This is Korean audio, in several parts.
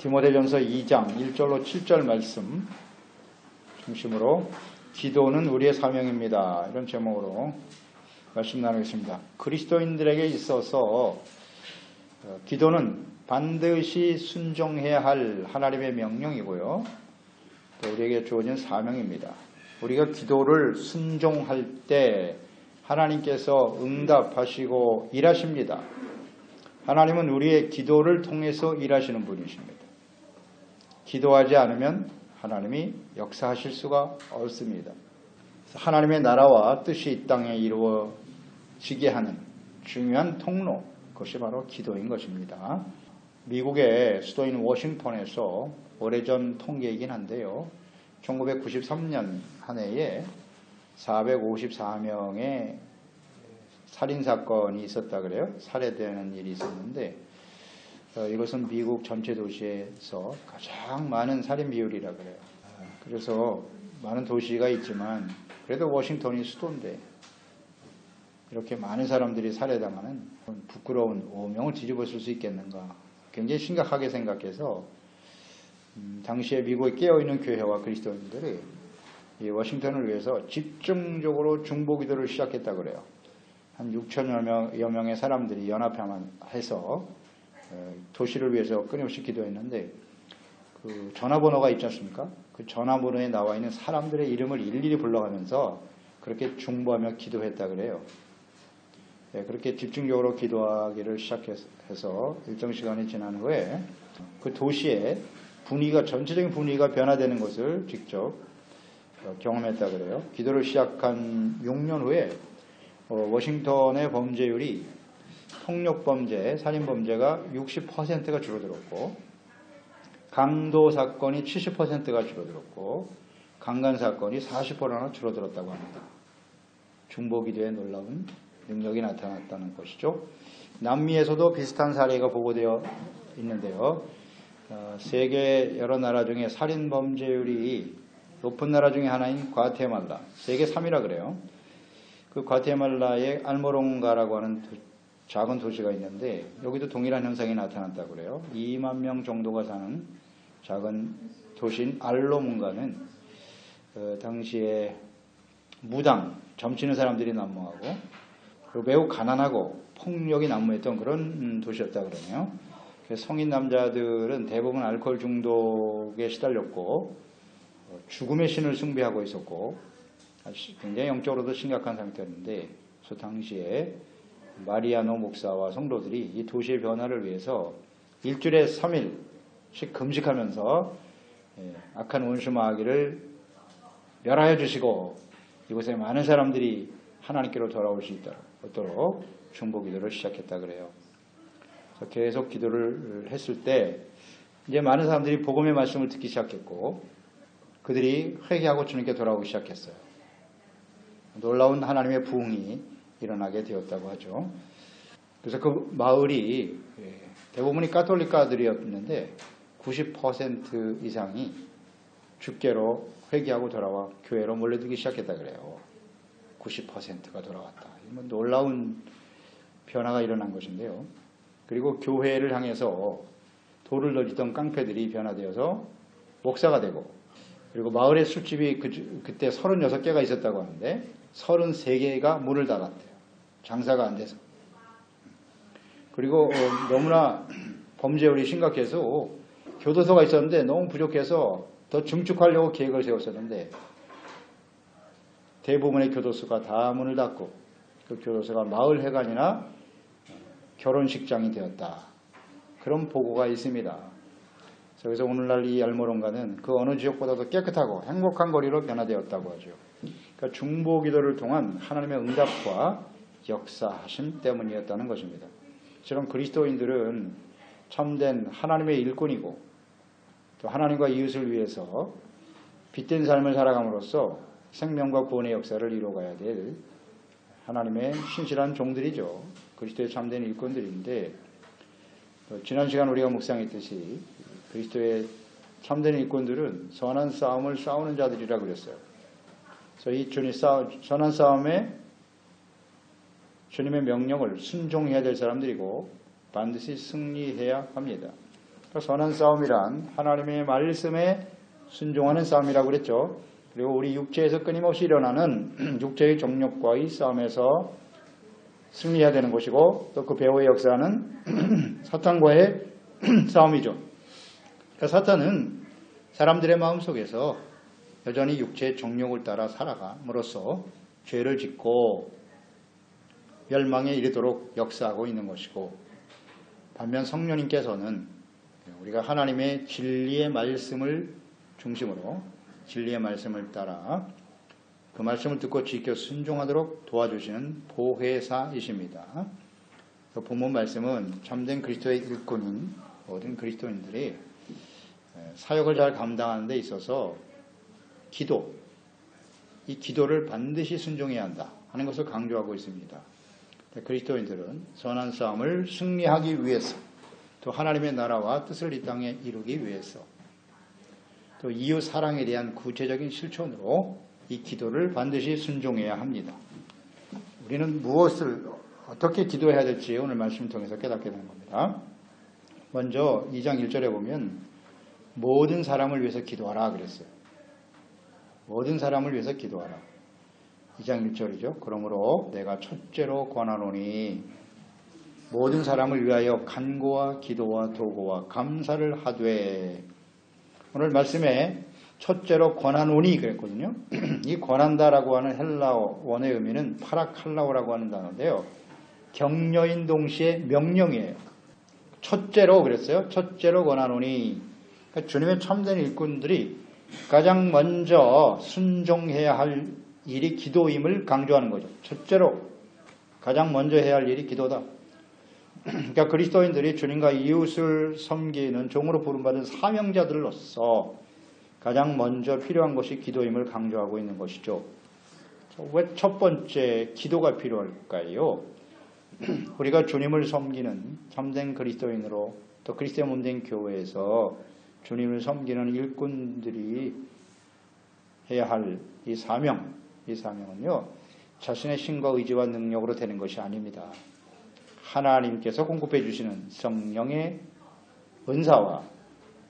디모데전서 2장 1절로 7절 말씀 중심으로 기도는 우리의 사명입니다. 이런 제목으로 말씀 나누겠습니다. 그리스도인들에게 있어서 기도는 반드시 순종해야 할 하나님의 명령이고요. 또 우리에게 주어진 사명입니다. 우리가 기도를 순종할 때 하나님께서 응답하시고 일하십니다. 하나님은 우리의 기도를 통해서 일하시는 분이십니다. 기도하지 않으면 하나님이 역사하실 수가 없습니다. 하나님의 나라와 뜻이 이 땅에 이루어지게 하는 중요한 통로, 그것이 바로 기도인 것입니다. 미국의 수도인 워싱턴에서 오래전 통계이긴 한데요. 1993년 한 해에 454명의 살인사건이 있었다 그래요. 살해되는 일이 있었는데 이것은 미국 전체 도시에서 가장 많은 살인 비율이라 그래요. 그래서 많은 도시가 있지만 그래도 워싱턴이 수도인데 이렇게 많은 사람들이 살해당하는 부끄러운 오명을 뒤집어 쓸 수 있겠는가. 굉장히 심각하게 생각해서 당시에 미국에 깨어있는 교회와 그리스도인들이 이 워싱턴을 위해서 집중적으로 중보기도를 시작했다 그래요. 한 6천여 명의 사람들이 연합해서 도시를 위해서 끊임없이 기도했는데 그 전화번호가 있지 않습니까? 그 전화번호에 나와 있는 사람들의 이름을 일일이 불러가면서 그렇게 중보하며 기도했다 그래요. 그렇게 집중적으로 기도하기를 시작해서 일정 시간이 지난 후에 그 도시의 전체적인 분위기가 변화되는 것을 직접 경험했다 그래요. 기도를 시작한 6년 후에 워싱턴의 범죄율이 폭력범죄, 살인범죄가 60%가 줄어들었고 강도 사건이 70%가 줄어들었고 강간사건이 40%나 줄어들었다고 합니다. 중보기도의 놀라운 능력이 나타났다는 것이죠. 남미에서도 비슷한 사례가 보고되어 있는데요. 세계 여러 나라 중에 살인범죄율이 높은 나라 중에 하나인 과테말라, 세계 3위라 그래요. 그 과테말라의 알모롱가라고 하는 작은 도시가 있는데 여기도 동일한 현상이 나타났다고 그래요. 2만 명 정도가 사는 작은 도시인 알로문가는 당시에 무당, 점치는 사람들이 난무하고 그리고 매우 가난하고 폭력이 난무했던 그런 도시였다 그러네요. 성인 남자들은 대부분 알코올 중독에 시달렸고 죽음의 신을 숭배하고 있었고 굉장히 영적으로도 심각한 상태였는데 그 당시에 마리아노 목사와 성도들이 이 도시의 변화를 위해서 일주일에 3일씩 금식하면서 악한 원수 마귀를 멸하여 주시고 이곳에 많은 사람들이 하나님께로 돌아올 수 있도록 중보기도를 시작했다 그래요. 그래서 계속 기도를 했을 때 이제 많은 사람들이 복음의 말씀을 듣기 시작했고 그들이 회개하고 주님께 돌아오기 시작했어요. 놀라운 하나님의 부흥이 일어나게 되었다고 하죠. 그래서 그 마을이 대부분이 가톨릭가들이었는데 90% 이상이 주께로 회개하고 돌아와 교회로 몰려들기 시작했다 그래요. 90%가 돌아왔다. 놀라운 변화가 일어난 것인데요. 그리고 교회를 향해서 돌을 던지던 깡패들이 변화되어서 목사가 되고 그리고 마을의 술집이 그때 36개가 있었다고 하는데 33개가 문을 닫았대요. 장사가 안 돼서. 그리고 너무나 범죄율이 심각해서 교도소가 있었는데 너무 부족해서 더 증축하려고 계획을 세웠었는데 대부분의 교도소가 다 문을 닫고 그 교도소가 마을회관이나 결혼식장이 되었다. 그런 보고가 있습니다. 그래서 오늘날 이 알모론가는 그 어느 지역보다도 깨끗하고 행복한 거리로 변화되었다고 하죠. 그러니까 중보기도를 통한 하나님의 응답과 역사하심 때문이었다는 것입니다. 저런 그리스도인들은 참된 하나님의 일꾼이고 또 하나님과 이웃을 위해서 빛된 삶을 살아감으로써 생명과 구원의 역사를 이루어가야 될 하나님의 신실한 종들이죠. 그리스도의 참된 일꾼들인데 지난 시간 우리가 묵상했듯이 그리스도의 참된 일꾼들은 선한 싸움을 싸우는 자들이라 그랬어요. 그래서 이 선한 싸움에 주님의 명령을 순종해야 될 사람들이고 반드시 승리해야 합니다. 선한 싸움이란 하나님의 말씀에 순종하는 싸움이라고 그랬죠. 그리고 우리 육체에서 끊임없이 일어나는 육체의 정욕과의 싸움에서 승리해야 되는 것이고, 또 그 배후의 역사는 사탄과의 싸움이죠. 그러니까 사탄은 사람들의 마음속에서 여전히 육체의 정욕을 따라 살아감으로써 죄를 짓고 멸망에 이르도록 역사하고 있는 것이고, 반면 성령님께서는 우리가 하나님의 진리의 말씀을 중심으로 진리의 말씀을 따라 그 말씀을 듣고 지켜 순종하도록 도와주시는 보혜사이십니다. 그 본문 말씀은 참된 그리스도의 일꾼인 모든 그리스도인들이 사역을 잘 감당하는 데 있어서 이 기도를 반드시 순종해야 한다 하는 것을 강조하고 있습니다. 그리스도인들은 선한 싸움을 승리하기 위해서, 또 하나님의 나라와 뜻을 이 땅에 이루기 위해서, 또 이웃 사랑에 대한 구체적인 실천으로 이 기도를 반드시 순종해야 합니다. 우리는 무엇을 어떻게 기도해야 될지 오늘 말씀을 통해서 깨닫게 되는 겁니다. 먼저 2장 1절에 보면 모든 사람을 위해서 기도하라 그랬어요. 모든 사람을 위해서 기도하라. 2장 1절이죠. 그러므로 내가 첫째로 권하노니 모든 사람을 위하여 간구와 기도와 도구와 감사를 하되. 오늘 말씀에 첫째로 권하노니 그랬거든요. 이 권한다라고 하는 헬라어 원의 의미는 파라칼라오라고 하는 단어인데요. 격려인 동시에 명령이에요. 첫째로 그랬어요. 첫째로 권하노니. 그러니까 주님의 참된 일꾼들이 가장 먼저 순종해야 할 일이 기도임을 강조하는 거죠. 첫째로 가장 먼저 해야 할 일이 기도다. 그러니까 그리스도인들이 주님과 이웃을 섬기는 종으로 부름받은 사명자들로서 가장 먼저 필요한 것이 기도임을 강조하고 있는 것이죠. 왜 첫 번째 기도가 필요할까요? 우리가 주님을 섬기는 참된 그리스도인으로, 또 그리스도의 몸된 교회에서 주님을 섬기는 일꾼들이 해야 할 이 사명은요, 자신의 신과 의지와 능력으로 되는 것이 아닙니다. 하나님께서 공급해 주시는 성령의 은사와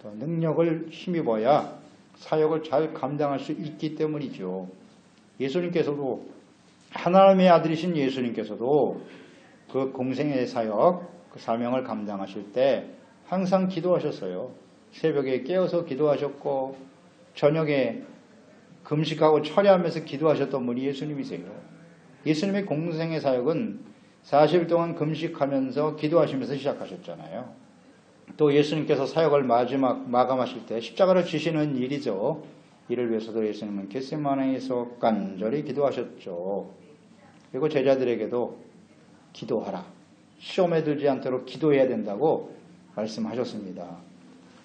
또 능력을 힘입어야 사역을 잘 감당할 수 있기 때문이죠. 예수님께서도, 하나님의 아들이신 예수님께서도 그 공생의 사역, 그 사명을 감당하실 때 항상 기도하셨어요. 새벽에 깨어서 기도하셨고 저녁에 금식하고 철야하면서 기도하셨던 분이 예수님이세요. 예수님의 공생의 사역은 40일 동안 금식하면서 기도하시면서 시작하셨잖아요. 또 예수님께서 사역을 마감하실 때 십자가를 지시는 일이죠. 이를 위해서도 예수님은 겟세마네에서 간절히 기도하셨죠. 그리고 제자들에게도 기도하라, 시험에 들지 않도록 기도해야 된다고 말씀하셨습니다.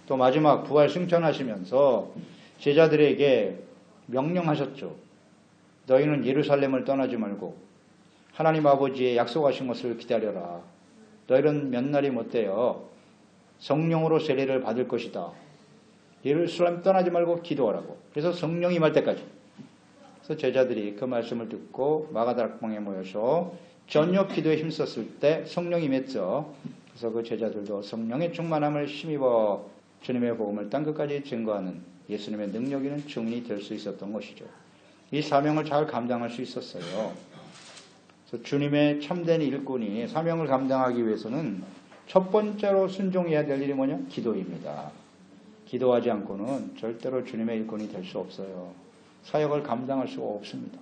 또 마지막 부활 승천하시면서 제자들에게 명령하셨죠. 너희는 예루살렘을 떠나지 말고 하나님 아버지의 약속하신 것을 기다려라. 너희는 몇 날이 못되어 성령으로 세례를 받을 것이다. 예루살렘 떠나지 말고 기도하라고. 그래서 성령이 임할 때까지. 그래서 제자들이 그 말씀을 듣고 마가다락방에 모여서 저녁 기도에 힘썼을 때 성령이 임했죠. 그래서 그 제자들도 성령의 충만함을 힘입어 주님의 복음을 땅끝까지 증거하는 예수님의 능력 있는 증인이 될 수 있었던 것이죠. 이 사명을 잘 감당할 수 있었어요. 그래서 주님의 참된 일꾼이 사명을 감당하기 위해서는 첫 번째로 순종해야 될 일이 뭐냐? 기도입니다. 기도하지 않고는 절대로 주님의 일꾼이 될 수 없어요. 사역을 감당할 수가 없습니다.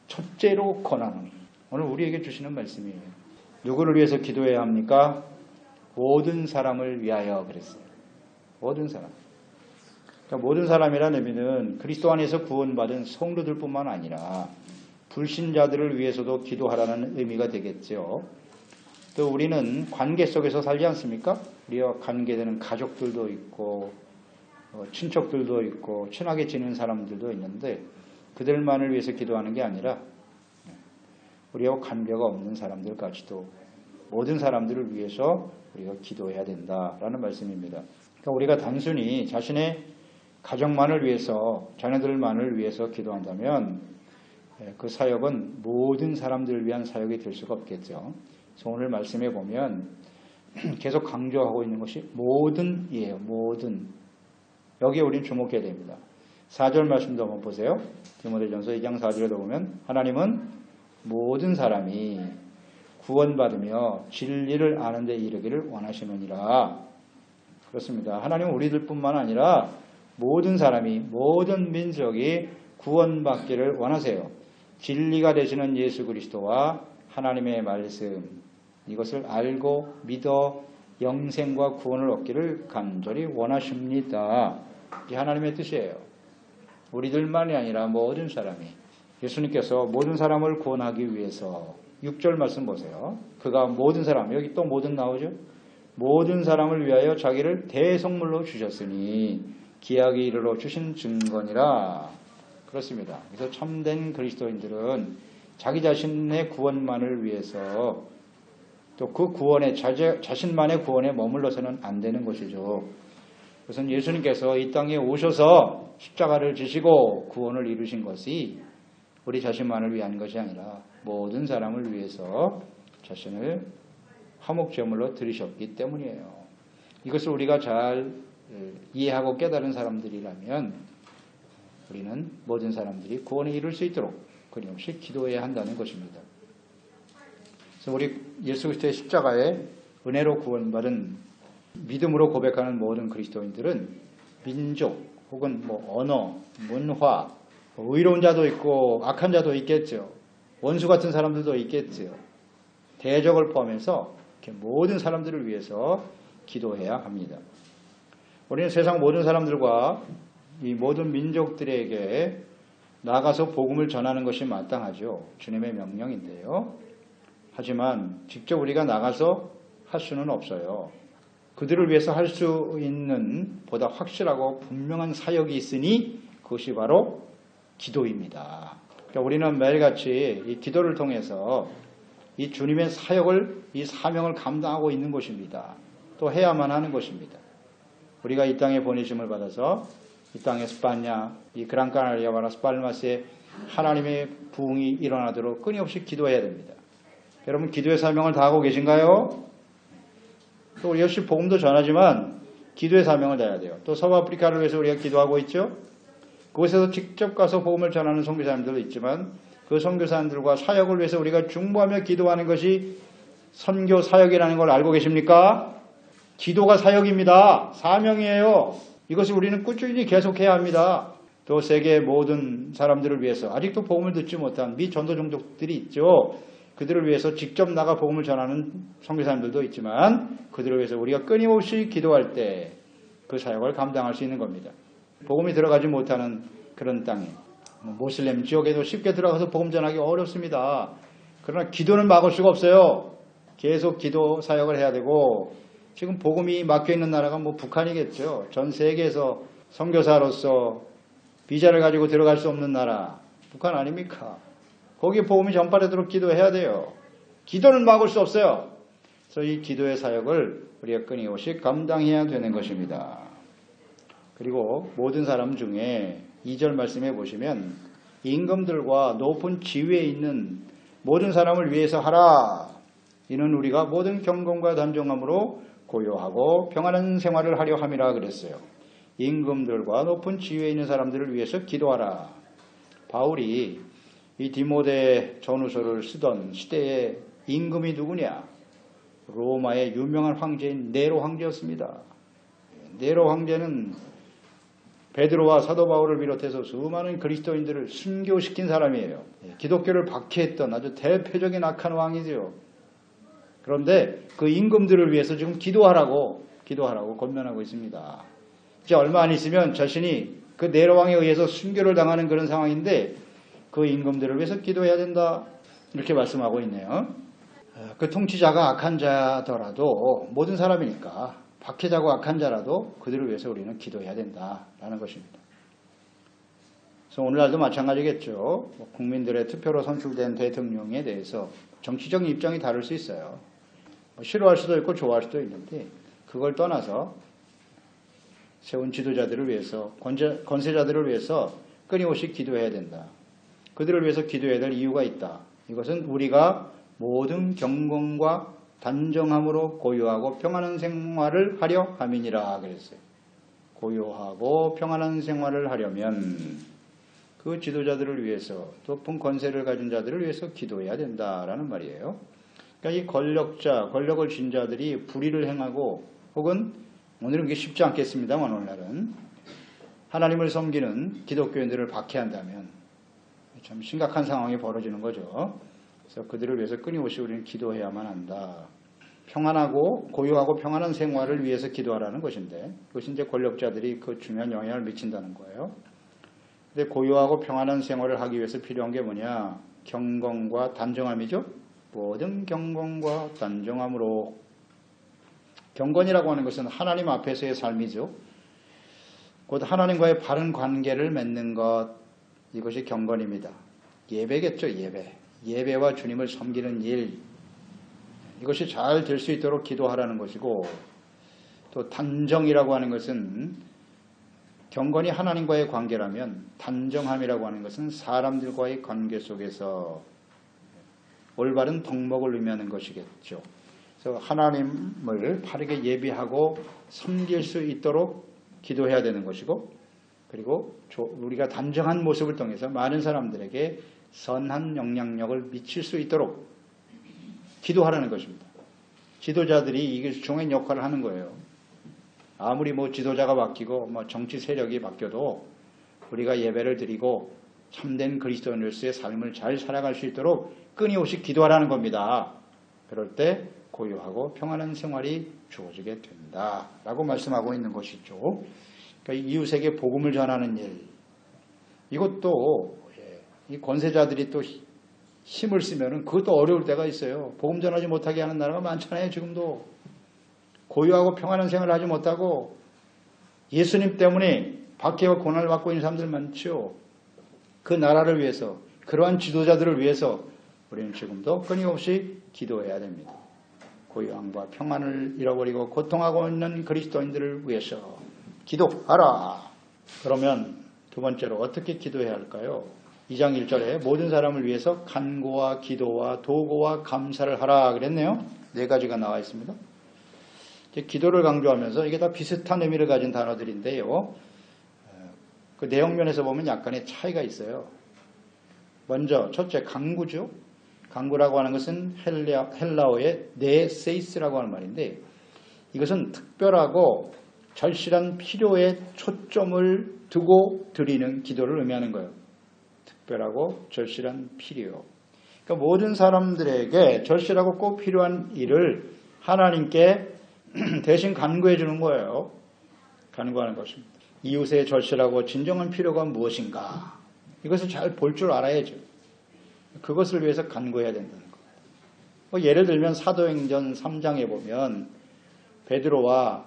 첫째로 권하노니. 오늘 우리에게 주시는 말씀이에요. 누구를 위해서 기도해야 합니까? 모든 사람을 위하여 그랬어요. 모든 사람. 그러니까 모든 사람이라는 의미는 그리스도 안에서 구원받은 성도들뿐만 아니라 불신자들을 위해서도 기도하라는 의미가 되겠죠. 또 우리는 관계 속에서 살지 않습니까? 우리와 관계되는 가족들도 있고 친척들도 있고 친하게 지내는 사람들도 있는데 그들만을 위해서 기도하는 게 아니라 우리와 관계가 없는 사람들까지도 모든 사람들을 위해서 우리가 기도해야 된다라는 말씀입니다. 그러니까 우리가 단순히 자신의 가정만을 위해서, 자녀들만을 위해서 기도한다면 그 사역은 모든 사람들을 위한 사역이 될 수가 없겠죠. 그래서 오늘 말씀해 보면 계속 강조하고 있는 것이 모든이에요. 모든. 여기에 우리는 주목해야 됩니다. 4절 말씀도 한번 보세요. 디모데전서 2장 4절에도 보면 하나님은 모든 사람이 구원받으며 진리를 아는 데 이르기를 원하시느니라. 그렇습니다. 하나님은 우리들뿐만 아니라 모든 사람이, 모든 민족이 구원받기를 원하세요. 진리가 되시는 예수 그리스도와 하나님의 말씀, 이것을 알고 믿어 영생과 구원을 얻기를 간절히 원하십니다. 이게 하나님의 뜻이에요. 우리들만이 아니라 모든 사람이, 예수님께서 모든 사람을 구원하기 위해서 6절 말씀 보세요. 그가 모든 사람, 여기 또 모든 나오죠. 모든 사람을 위하여 자기를 대속물로 주셨으니 기약이 이르러 주신 증거니라. 그렇습니다. 그래서 참된 그리스도인들은 자기 자신의 구원만을 위해서 또 그 구원에 자신만의 구원에 머물러서는 안 되는 것이죠. 그래서 예수님께서 이 땅에 오셔서 십자가를 지시고 구원을 이루신 것이 우리 자신만을 위한 것이 아니라 모든 사람을 위해서 자신을 화목제물로 드리셨기 때문이에요. 이것을 우리가 잘 이해하고 깨달은 사람들이라면 우리는 모든 사람들이 구원에 이룰 수 있도록 끊임없이 기도해야 한다는 것입니다. 그래서 우리 예수 그리스도의 십자가에 은혜로 구원받은 믿음으로 고백하는 모든 그리스도인들은 민족 혹은 언어, 문화, 의로운 자도 있고 악한 자도 있겠죠. 원수 같은 사람들도 있겠죠. 대적을 포함해서 이렇게 모든 사람들을 위해서 기도해야 합니다. 우리는 세상 모든 사람들과 이 모든 민족들에게 나가서 복음을 전하는 것이 마땅하죠. 주님의 명령인데요. 하지만 직접 우리가 나가서 할 수는 없어요. 그들을 위해서 할 수 있는 보다 확실하고 분명한 사역이 있으니 그것이 바로 기도입니다. 그러니까 우리는 매일같이 이 기도를 통해서 이 주님의 사역을, 이 사명을 감당하고 있는 것입니다. 또 해야만 하는 것입니다. 우리가 이 땅에 보내심을 받아서 이 땅의 스파냐, 이 그란카나리아와 라스팔마스에 하나님의 부흥이 일어나도록 끊임없이 기도해야 됩니다. 여러분 기도의 사명을 다하고 계신가요? 또 우리 역시 복음도 전하지만 기도의 사명을 다해야 돼요. 또 서부아프리카를 위해서 우리가 기도하고 있죠. 그곳에서 직접 가서 복음을 전하는 선교사님들도 있지만 그 선교사님들과 사역을 위해서 우리가 중보하며 기도하는 것이 선교 사역이라는 걸 알고 계십니까? 기도가 사역입니다. 사명이에요. 이것을 우리는 꾸준히 계속해야 합니다. 또 세계의 모든 사람들을 위해서 아직도 복음을 듣지 못한 미전도 종족들이 있죠. 그들을 위해서 직접 나가 복음을 전하는 선교사님들도 있지만 그들을 위해서 우리가 끊임없이 기도할 때 그 사역을 감당할 수 있는 겁니다. 복음이 들어가지 못하는 그런 땅에 모슬렘 지역에도 쉽게 들어가서 복음 전하기 어렵습니다. 그러나 기도는 막을 수가 없어요. 계속 기도 사역을 해야 되고 지금 복음이 막혀있는 나라가 북한이겠죠. 전 세계에서 선교사로서 비자를 가지고 들어갈 수 없는 나라 북한 아닙니까? 거기에 복음이 전파되도록 기도해야 돼요. 기도는 막을 수 없어요. 그래서 이 기도의 사역을 우리가 끊임없이 감당해야 되는 것입니다. 그리고 모든 사람 중에 2절 말씀해 보시면 임금들과 높은 지위에 있는 모든 사람을 위해서 하라. 이는 우리가 모든 경건과 단정함으로 고요하고 평안한 생활을 하려 함이라 그랬어요. 임금들과 높은 지위에 있는 사람들을 위해서 기도하라. 바울이 이 디모데 전후서를 쓰던 시대의 임금이 누구냐? 로마의 유명한 황제인 네로 황제였습니다. 네로 황제는 베드로와 사도 바울을 비롯해서 수많은 그리스도인들을 순교시킨 사람이에요. 기독교를 박해했던 아주 대표적인 악한 왕이죠. 그런데 그 임금들을 위해서 지금 기도하라고 권면하고 있습니다. 이제 얼마 안 있으면 자신이 그 네로 왕에 의해서 순교를 당하는 그런 상황인데 그 임금들을 위해서 기도해야 된다. 이렇게 말씀하고 있네요. 그 통치자가 악한 자더라도 모든 사람이니까 박해자고 악한 자라도 그들을 위해서 우리는 기도해야 된다라는 것입니다. 그래서 오늘날도 마찬가지겠죠. 국민들의 투표로 선출된 대통령에 대해서 정치적인 입장이 다를 수 있어요. 싫어할 수도 있고 좋아할 수도 있는데 그걸 떠나서 세운 지도자들을 위해서 권세자들을 위해서 끊임없이 기도해야 된다. 그들을 위해서 기도해야 될 이유가 있다. 이것은 우리가 모든 경건과 단정함으로 고요하고 평안한 생활을 하려 함이니라 그랬어요. 고요하고 평안한 생활을 하려면 그 지도자들을 위해서, 높은 권세를 가진 자들을 위해서 기도해야 된다라는 말이에요. 그러니까 이 권력을 쥔 자들이 불의를 행하고, 혹은 오늘은 그게 쉽지 않겠습니다만 오늘날은 하나님을 섬기는 기독교인들을 박해한다면 참 심각한 상황이 벌어지는 거죠. 그래서 그들을 위해서 끊임없이 우리는 기도해야만 한다. 평안하고 고요하고 평안한 생활을 위해서 기도하라는 것인데, 그것이 이제 권력자들이 그 중요한 영향을 미친다는 거예요. 근데 고요하고 평안한 생활을 하기 위해서 필요한 게 뭐냐? 경건과 단정함이죠. 모든 경건과 단정함으로. 경건이라고 하는 것은 하나님 앞에서의 삶이죠. 곧 하나님과의 바른 관계를 맺는 것, 이것이 경건입니다. 예배겠죠. 예배와 주님을 섬기는 일, 이것이 잘 될 수 있도록 기도하라는 것이고, 또 단정이라고 하는 것은 경건이 하나님과의 관계라면, 단정함이라고 하는 것은 사람들과의 관계 속에서 올바른 덕목을 의미하는 것이겠죠. 그래서 하나님을 바르게 예비하고 섬길 수 있도록 기도해야 되는 것이고, 그리고 우리가 단정한 모습을 통해서 많은 사람들에게 선한 영향력을 미칠 수 있도록 기도하라는 것입니다. 지도자들이 이게 중요한 역할을 하는 거예요. 아무리 지도자가 바뀌고 정치 세력이 바뀌어도 우리가 예배를 드리고 참된 그리스도인으로서의 삶을 잘 살아갈 수 있도록 끊임없이 기도하라는 겁니다. 그럴 때 고요하고 평안한 생활이 주어지게 된다라고 말씀하고 있는 것이죠. 그러니까 이웃에게 복음을 전하는 일, 이것도 이 권세자들이 또 힘을 쓰면은 그것도 어려울 때가 있어요. 복음 전하지 못하게 하는 나라가 많잖아요. 지금도 고요하고 평안한 생활을 하지 못하고 예수님 때문에 박해와 고난을 받고 있는 사람들 많죠. 그 나라를 위해서, 그러한 지도자들을 위해서 우리는 지금도 끊임없이 기도해야 됩니다. 고요함과 평안을 잃어버리고 고통하고 있는 그리스도인들을 위해서 기도하라. 그러면 두 번째로 어떻게 기도해야 할까요? 2장 1절에 모든 사람을 위해서 간구와 기도와 도구와 감사를 하라 그랬네요. 4가지가 나와 있습니다. 기도를 강조하면서 이게 다 비슷한 의미를 가진 단어들인데요. 그 내용면에서 보면 약간의 차이가 있어요. 먼저 첫째, 간구죠. 간구라고 하는 것은 헬라어의 네세이스라고 하는 말인데, 이것은 특별하고 절실한 필요에 초점을 두고 드리는 기도를 의미하는 거예요. 특별하고 절실한 필요. 그러니까 모든 사람들에게 절실하고 꼭 필요한 일을 하나님께 대신 간구해 주는 거예요. 간구하는 것입니다. 이웃의 절실하고 진정한 필요가 무엇인가? 이것을 잘 볼 줄 알아야죠. 그것을 위해서 간구해야 된다는 겁니다. 예를 들면 사도행전 3장에 보면 베드로와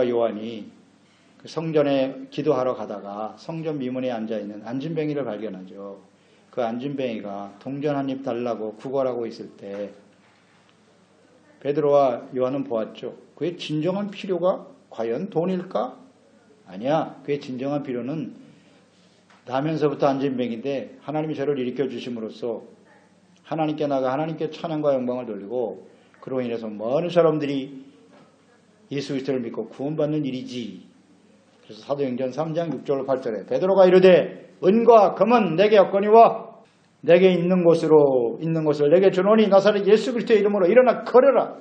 요한이 성전에 기도하러 가다가 성전 미문에 앉아있는 안진뱅이를 발견하죠. 그 안진뱅이가 동전 한 입 달라고 구걸하고 있을 때 베드로와 요한은 보았죠. 그의 진정한 필요가 과연 돈일까? 아니야. 그의 진정한 필요는 나면서부터 안진뱅인데 하나님이 저를 일으켜 주심으로써 하나님께 나가 하나님께 찬양과 영광을 돌리고 그로 인해서 많은 사람들이 예수 그리스도를 믿고 구원받는 일이지. 그래서 사도행전 3장 6절 8절에 베드로가 이르되 은과 금은 내게 없거니와 내게 있는 것을 내게 주노니 나사렛 예수 그리스도의 이름으로 일어나 걸어라.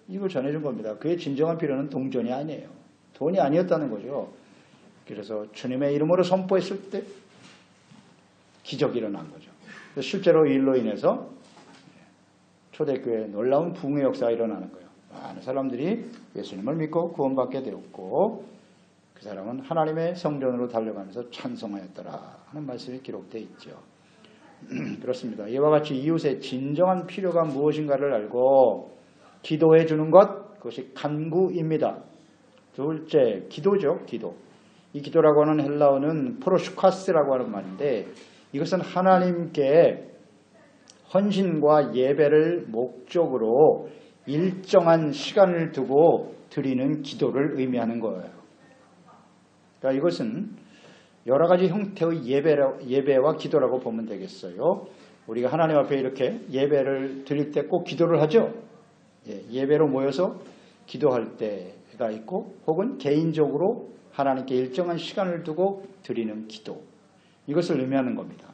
이걸 전해준 겁니다. 그의 진정한 필요는 동전이 아니에요. 돈이 아니었다는 거죠. 그래서 주님의 이름으로 선포했을 때 기적이 일어난 거죠. 실제로 이 일로 인해서 초대교회에 놀라운 부흥의 역사가 일어나는 거예요. 많은 사람들이 예수님을 믿고 구원받게 되었고 그 사람은 하나님의 성전으로 달려가면서 찬송하였더라 하는 말씀이 기록되어 있죠. 그렇습니다. 이와 같이 이웃의 진정한 필요가 무엇인가를 알고 기도해 주는 것, 그것이 간구입니다. 둘째, 기도죠. 기도. 이 기도라고 하는 헬라어는 프로슈카스라고 하는 말인데 이것은 하나님께 헌신과 예배를 목적으로 일정한 시간을 두고 드리는 기도를 의미하는 거예요. 그러니까 이것은 여러 가지 형태의 예배와 기도라고 보면 되겠어요. 우리가 하나님 앞에 이렇게 예배를 드릴 때 꼭 기도를 하죠. 예배로 모여서 기도할 때가 있고 혹은 개인적으로 하나님께 일정한 시간을 두고 드리는 기도, 이것을 의미하는 겁니다.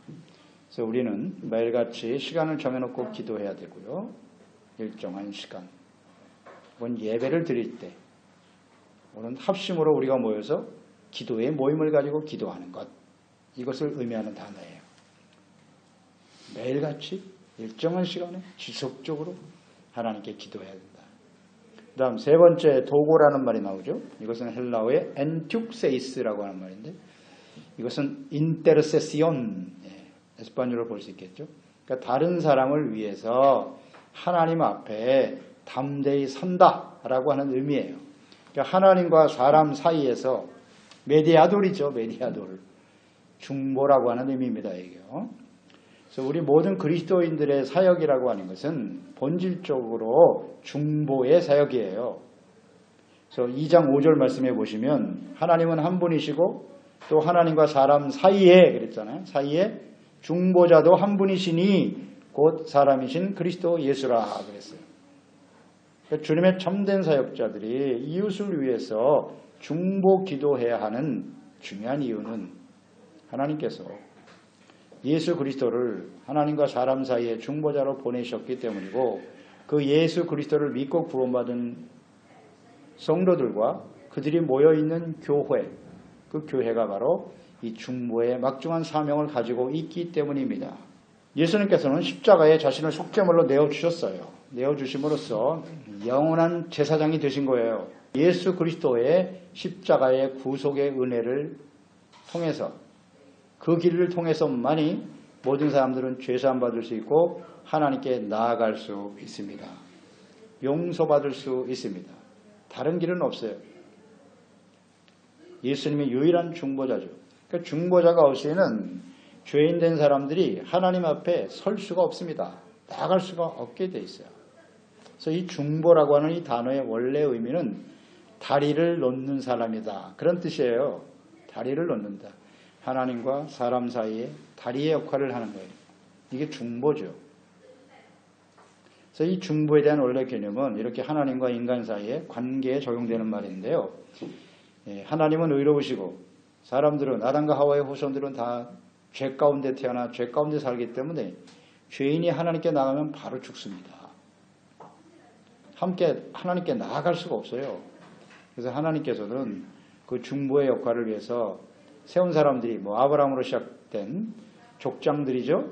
그래서 우리는 매일같이 시간을 정해놓고 기도해야 되고요. 일정한 시간 혹은 예배를 드릴 때 오늘 합심으로 우리가 모여서 기도의 모임을 가지고 기도하는 것, 이것을 의미하는 단어예요. 매일같이 일정한 시간에 지속적으로 하나님께 기도해야 된다. 그 다음 세 번째 도고라는 말이 나오죠. 이것은 헬라어의 엔투세이스라고 하는 말인데 이것은 인테르세시온, 에스파뇰어로 볼 수 있겠죠. 그러니까 다른 사람을 위해서 하나님 앞에 담대히 선다라고 하는 의미예요. 그러니까 하나님과 사람 사이에서 메디아돌이죠. 메디아돌. 중보라고 하는 의미입니다. 이게요. 그래서 우리 모든 그리스도인들의 사역이라고 하는 것은 본질적으로 중보의 사역이에요. 그래서 2장 5절 말씀해 보시면 하나님은 한 분이시고 또 하나님과 사람 사이에 그랬잖아요. 사이에 중보자도 한 분이시니 곧 사람이신 그리스도 예수라 그랬어요. 그러니까 주님의 참된 사역자들이 이웃을 위해서 중보 기도해야 하는 중요한 이유는 하나님께서 예수 그리스도를 하나님과 사람 사이에 중보자로 보내셨기 때문이고 그 예수 그리스도를 믿고 구원받은 성도들과 그들이 모여있는 교회, 그 교회가 바로 이 중보의 막중한 사명을 가지고 있기 때문입니다. 예수님께서는 십자가에 자신을 속죄물로 내어주셨어요. 내어주심으로써 영원한 제사장이 되신 거예요. 예수 그리스도의 십자가의 구속의 은혜를 통해서 그 길을 통해서만이 모든 사람들은 죄사함 받을 수 있고 하나님께 나아갈 수 있습니다. 용서받을 수 있습니다. 다른 길은 없어요. 예수님이 유일한 중보자죠. 그러니까 중보자가 없이는 죄인된 사람들이 하나님 앞에 설 수가 없습니다. 나아갈 수가 없게 돼 있어요. 그래서 이 중보라고 하는 이 단어의 원래 의미는 다리를 놓는 사람이다. 그런 뜻이에요. 다리를 놓는다. 하나님과 사람 사이에 다리의 역할을 하는 거예요. 이게 중보죠. 그래서 이 중보에 대한 원래 개념은 이렇게 하나님과 인간 사이의 관계에 적용되는 말인데요. 하나님은 의로우시고 사람들은 아담과 하와의 후손들은 다 죄 가운데 태어나 죄 가운데 살기 때문에 죄인이 하나님께 나가면 바로 죽습니다. 함께 하나님께 나아갈 수가 없어요. 그래서 하나님께서는 그 중보의 역할을 위해서 세운 사람들이 아브라함으로 시작된 족장들이죠.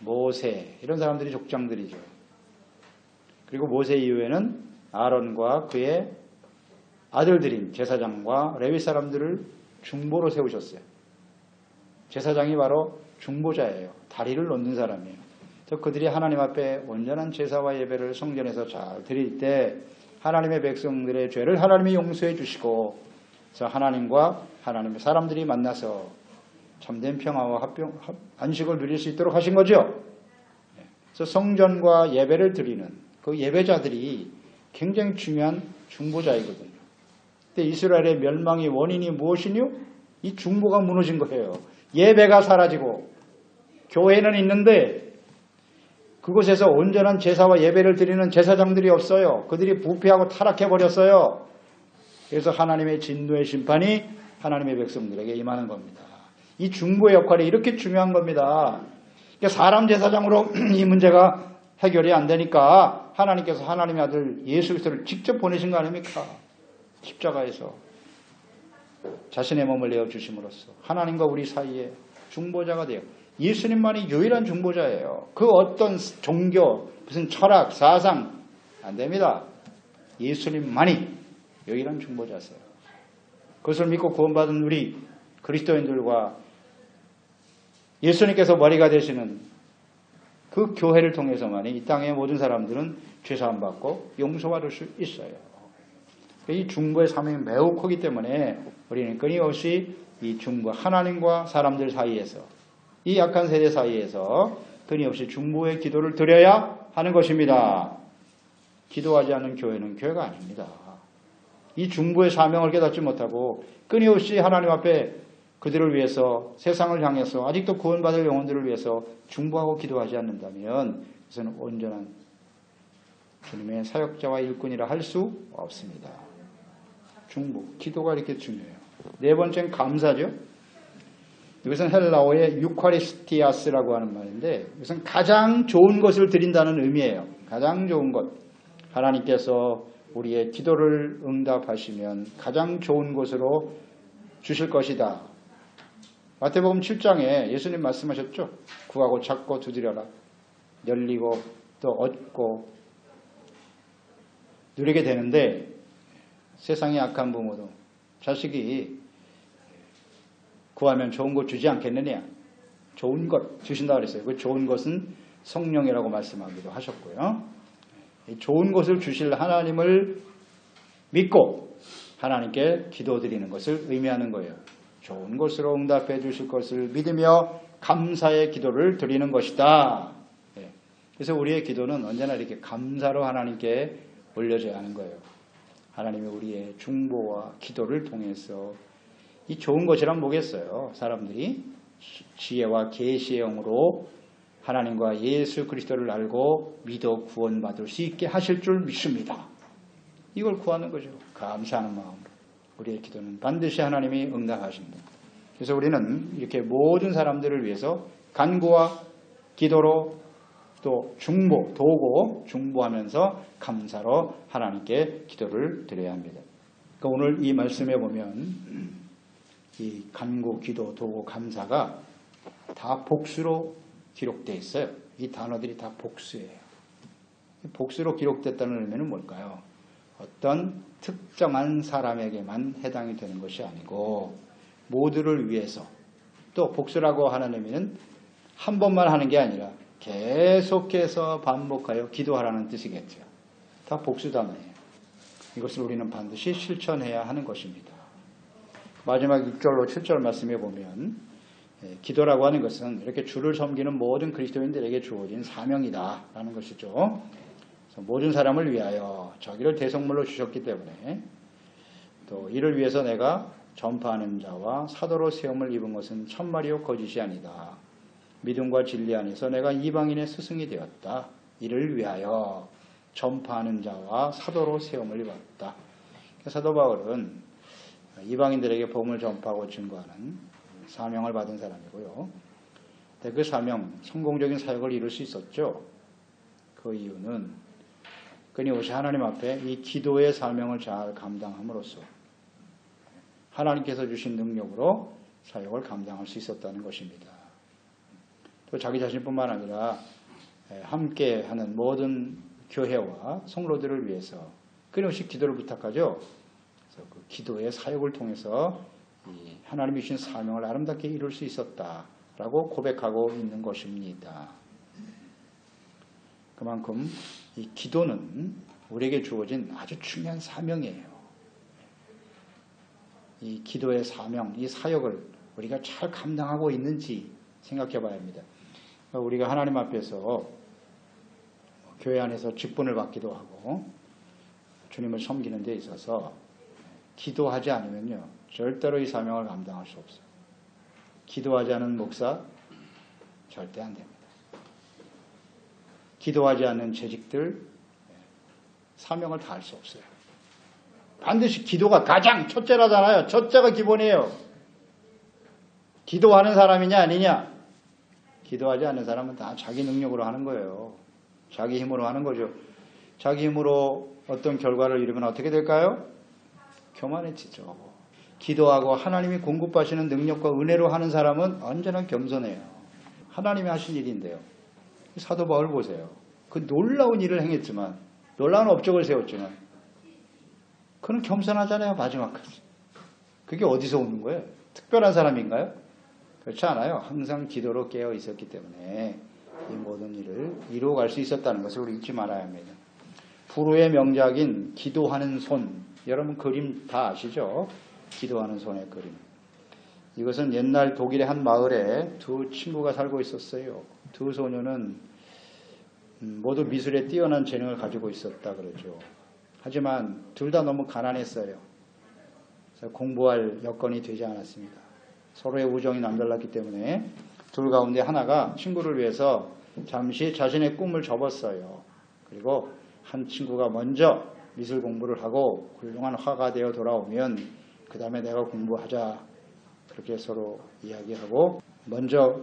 모세 이런 사람들이 족장들이죠. 그리고 모세 이후에는 아론과 그의 아들들인 제사장과 레위 사람들을 중보로 세우셨어요. 제사장이 바로 중보자예요. 다리를 놓는 사람이에요. 그래서 그들이 하나님 앞에 온전한 제사와 예배를 성전에서 잘 드릴 때 하나님의 백성들의 죄를 하나님이 용서해 주시고 그래서 하나님과 하나님의 사람들이 만나서 참된 평화와 안식을 누릴 수 있도록 하신 거죠. 그래서 성전과 예배를 드리는 그 예배자들이 굉장히 중요한 중보자이거든요. 근데 이스라엘의 멸망의 원인이 무엇이뇨? 이 중보가 무너진 거예요. 예배가 사라지고 교회는 있는데 그곳에서 온전한 제사와 예배를 드리는 제사장들이 없어요. 그들이 부패하고 타락해버렸어요. 그래서 하나님의 진노의 심판이 하나님의 백성들에게 임하는 겁니다. 이 중보의 역할이 이렇게 중요한 겁니다. 그러니까 사람 제사장으로 이 문제가 해결이 안 되니까 하나님께서 하나님의 아들 예수 그리스도를 직접 보내신 거 아닙니까? 십자가에서 자신의 몸을 내어주심으로써 하나님과 우리 사이에 중보자가 되어 예수님만이 유일한 중보자예요. 그 어떤 종교, 무슨 철학, 사상 안 됩니다. 예수님만이 유일한 중보자세요. 그것을 믿고 구원받은 우리 그리스도인들과 예수님께서 머리가 되시는 그 교회를 통해서만이 이 땅의 모든 사람들은 죄사함 받고 용서받을 수 있어요. 이 중보의 사명이 매우 크기 때문에 우리는 끊임없이 이 중보, 하나님과 사람들 사이에서 이 약한 세대 사이에서 끊임없이 중보의 기도를 드려야 하는 것입니다. 기도하지 않는 교회는 교회가 아닙니다. 이 중보의 사명을 깨닫지 못하고 끊임없이 하나님 앞에 그들을 위해서 세상을 향해서 아직도 구원받을 영혼들을 위해서 중보하고 기도하지 않는다면 그것은 온전한 주님의 사역자와 일꾼이라 할 수 없습니다. 중보, 기도가 이렇게 중요해요. 네 번째는 감사죠. 이것은 헬라어의 유카리스티아스라고 하는 말인데 이것은 가장 좋은 것을 드린다는 의미예요. 가장 좋은 것. 하나님께서 우리의 기도를 응답하시면 가장 좋은 것으로 주실 것이다. 마태복음 7장에 예수님 말씀하셨죠. 구하고 찾고 두드려라. 열리고 또 얻고 누리게 되는데 세상의 악한 부모도 자식이 구하면 좋은 것 주지 않겠느냐. 좋은 것 주신다 그랬어요. 그 좋은 것은 성령이라고 말씀하기도 하셨고요. 좋은 것을 주실 하나님을 믿고 하나님께 기도드리는 것을 의미하는 거예요. 좋은 것으로 응답해 주실 것을 믿으며 감사의 기도를 드리는 것이다. 그래서 우리의 기도는 언제나 이렇게 감사로 하나님께 올려져야 하는 거예요. 하나님이 우리의 중보와 기도를 통해서 이 좋은 것이란 뭐겠어요? 사람들이 지혜와 계시의 영으로 하나님과 예수 그리스도를 알고 믿어 구원받을 수 있게 하실 줄 믿습니다. 이걸 구하는 거죠. 감사하는 마음으로. 우리의 기도는 반드시 하나님이 응답하십니다. 그래서 우리는 이렇게 모든 사람들을 위해서 간구와 기도로 또 중보, 도고 중보하면서 감사로 하나님께 기도를 드려야 합니다. 그러니까 오늘 이 말씀에 보면 이 간구, 기도, 도고, 감사가 다 복수로 기록되어 있어요. 이 단어들이 다 복수예요. 복수로 기록됐다는 의미는 뭘까요? 어떤 특정한 사람에게만 해당이 되는 것이 아니고 모두를 위해서, 또 복수라고 하는 의미는 한 번만 하는 게 아니라 계속해서 반복하여 기도하라는 뜻이겠죠. 다 복수 단어예요. 이것을 우리는 반드시 실천해야 하는 것입니다. 마지막 6절로 7절 말씀에 보면 기도라고 하는 것은 이렇게 주를 섬기는 모든 그리스도인들에게 주어진 사명이다라는 것이죠. 모든 사람을 위하여 자기를 대속물로 주셨기 때문에 또 이를 위해서 내가 전파하는 자와 사도로 세움을 입은 것은 참말이요 거짓이 아니다. 믿음과 진리 안에서 내가 이방인의 스승이 되었다. 이를 위하여 전파하는 자와 사도로 세움을 입었다. 사도 바울은 이방인들에게 복음을 전파하고 증거하는 사명을 받은 사람이고요. 그 사명, 성공적인 사역을 이룰 수 있었죠. 그 이유는 끊임없이 하나님 앞에 이 기도의 사명을 잘 감당함으로써 하나님께서 주신 능력으로 사역을 감당할 수 있었다는 것입니다. 또 자기 자신뿐만 아니라 함께 하는 모든 교회와 성로들을 위해서 끊임없이 기도를 부탁하죠. 그래서 그 기도의 사역을 통해서 하나님이 주신 사명을 아름답게 이룰 수 있었다라고 고백하고 있는 것입니다. 그만큼 이 기도는 우리에게 주어진 아주 중요한 사명이에요. 이 기도의 사명, 이 사역을 우리가 잘 감당하고 있는지 생각해 봐야 합니다. 우리가 하나님 앞에서 교회 안에서 직분을 받기도 하고 주님을 섬기는 데 있어서 기도하지 않으면요 절대로 이 사명을 감당할 수 없어요. 기도하지 않은 목사 절대 안 됩니다. 기도하지 않는 재직들 사명을 다할 수 없어요. 반드시 기도가 가장 첫째라잖아요. 첫째가 기본이에요. 기도하는 사람이냐 아니냐. 기도하지 않는 사람은 다 자기 능력으로 하는 거예요. 자기 힘으로 하는 거죠. 자기 힘으로 어떤 결과를 이루면 어떻게 될까요? 교만해지죠. 기도하고 하나님이 공급하시는 능력과 은혜로 하는 사람은 언제나 겸손해요. 하나님이 하신 일인데요. 사도 바울 보세요. 그 놀라운 일을 행했지만, 놀라운 업적을 세웠지만 그는 겸손하잖아요. 마지막까지. 그게 어디서 오는 거예요? 특별한 사람인가요? 그렇지 않아요. 항상 기도로 깨어 있었기 때문에 이 모든 일을 이루어갈 수 있었다는 것을 우리 잊지 말아야 합니다. 불후의 명작인 기도하는 손, 여러분 그림 다 아시죠? 기도하는 손의 그림. 이것은 옛날 독일의 한 마을에 두 친구가 살고 있었어요. 두 소녀는 모두 미술에 뛰어난 재능을 가지고 있었다 그러죠. 하지만 둘 다 너무 가난했어요. 그래서 공부할 여건이 되지 않았습니다. 서로의 우정이 남달랐기 때문에 둘 가운데 하나가 친구를 위해서 잠시 자신의 꿈을 접었어요. 그리고 한 친구가 먼저 미술 공부를 하고 훌륭한 화가 되어 돌아오면 그 다음에 내가 공부하자. 그렇게 서로 이야기하고 먼저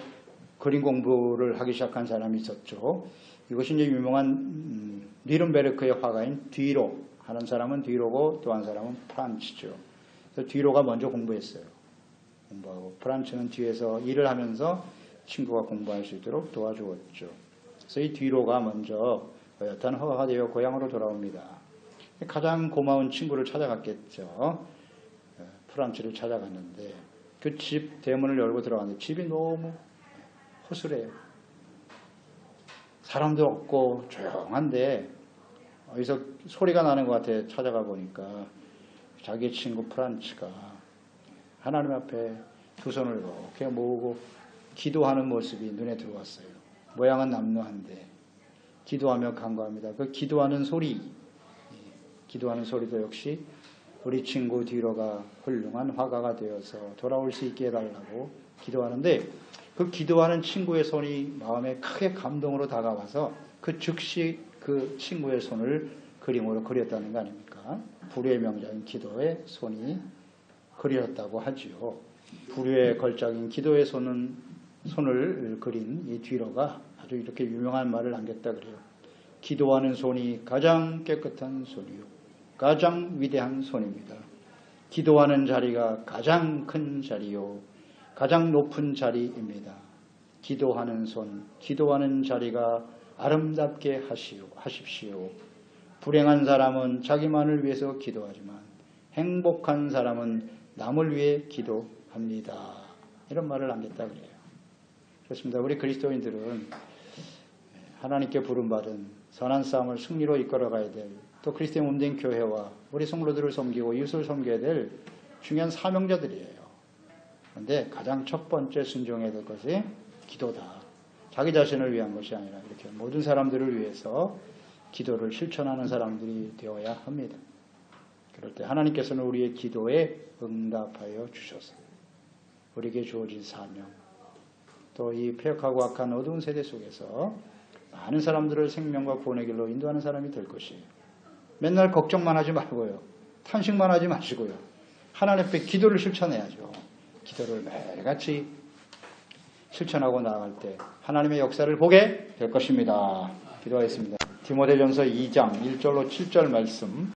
그림 공부를 하기 시작한 사람이 있었죠. 이것이 이제 유명한 뉘른베르크의 화가인 뒤로. 하는 사람은 뒤로고 또 한 사람은 프란츠죠. 그래서 뒤로가 먼저 공부했어요. 공부하고 프란츠는 뒤에서 일을 하면서 친구가 공부할 수 있도록 도와주었죠. 그래서 이 뒤로가 먼저 어엿한 화가가 되어 고향으로 돌아옵니다. 가장 고마운 친구를 찾아갔겠죠. 프란츠를 찾아갔는데 그 집 대문을 열고 들어갔는데 집이 너무 허술해요. 사람도 없고 조용한데 어디서 소리가 나는 것 같아 찾아가 보니까 자기 친구 프란츠가 하나님 앞에 두 손을 이렇게 모으고 기도하는 모습이 눈에 들어왔어요. 모양은 남루한데 기도하며 간구합니다. 그 기도하는 소리도 역시 우리 친구 뒤로가 훌륭한 화가가 되어서 돌아올 수 있게 해달라고 기도하는데 그 기도하는 친구의 손이 마음에 크게 감동으로 다가와서 그 즉시 그 친구의 손을 그림으로 그렸다는 거 아닙니까? 불후의 명작인 기도의 손이 그렸다고 하지요. 불후의 걸작인 기도의 손을 그린 이 뒤로가 아주 이렇게 유명한 말을 남겼다 그래요. 기도하는 손이 가장 깨끗한 손이요. 가장 위대한 손입니다. 기도하는 자리가 가장 큰 자리요. 가장 높은 자리입니다. 기도하는 손, 기도하는 자리가 아름답게 하십시오. 불행한 사람은 자기만을 위해서 기도하지만 행복한 사람은 남을 위해 기도합니다. 이런 말을 남겼다 그래요. 그렇습니다. 우리 그리스도인들은 하나님께 부름받은 선한 싸움을 승리로 이끌어가야 될 또 그리스도의 몸된 교회와 우리 성도들을 섬기고 이웃을 섬겨야 될 중요한 사명자들이에요. 그런데 가장 첫 번째 순종해야 될 것이 기도다. 자기 자신을 위한 것이 아니라 이렇게 모든 사람들을 위해서 기도를 실천하는 사람들이 되어야 합니다. 그럴 때 하나님께서는 우리의 기도에 응답하여 주셔서 우리에게 주어진 사명, 또 이 폐역하고 악한 어두운 세대 속에서 많은 사람들을 생명과 구원의 길로 인도하는 사람이 될 것이에요. 맨날 걱정만 하지 말고요. 탄식만 하지 마시고요. 하나님 앞에 기도를 실천해야죠. 기도를 매일같이 실천하고 나아갈 때 하나님의 역사를 보게 될 것입니다. 기도하겠습니다. 디모데전서 2장 1절로 7절 말씀